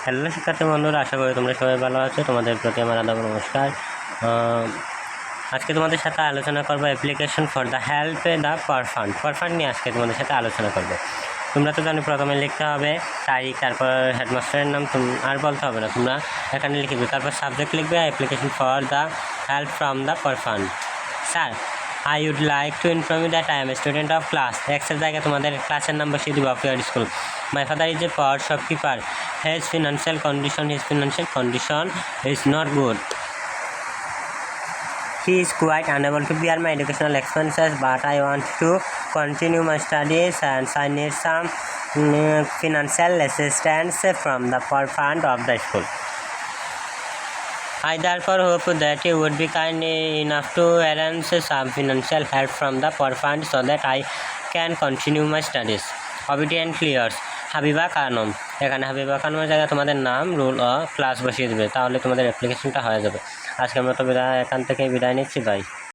Hello শিক্ষার্থী বন্ধুরা, আশা করি তোমরা সবাই ভালো আছো। তোমাদের প্রতি আমার আদাব নমস্কার। আজকে তোমাদের সাথে আলোচনা করবো application for the help the per fund নিয়ে আজকে তোমাদের সাথে আলোচনা করবো। তোমরা তো জানো প্রথমে লিখতে হবে তারিখ, তারপর হেডমাস্টারের নাম, আর বলতে হবে না, তোমরা এখানে লিখবে। তারপর সাবজেক্ট লিখবে application for the help from the per fund. Sir, I would like to inform you that I am a student of class Xের জায়গায় তোমাদের ক্লাসের নাম বসিয়ে দিব of your school. My father is a poor shopkeeper. His financial condition is not good. He is quite unable to bear my educational expenses, but I want to continue my studies and I need some financial assistance from the poor fund of the school. I therefore hope that you would be kind enough to arrange some financial help from the poor fund so that I can continue my studies. Obediently yours, Habiba Khanam. এখানে হাবিবা খানমের জায়গায় তোমাদের নাম, role ও class বসিয়ে দেবে, তাহলে তোমাদের অ্যাপ্লিকেশনটা হয়ে যাবে। আজকের মতো এখান থেকে বিদায় নিচ্ছি, বাই।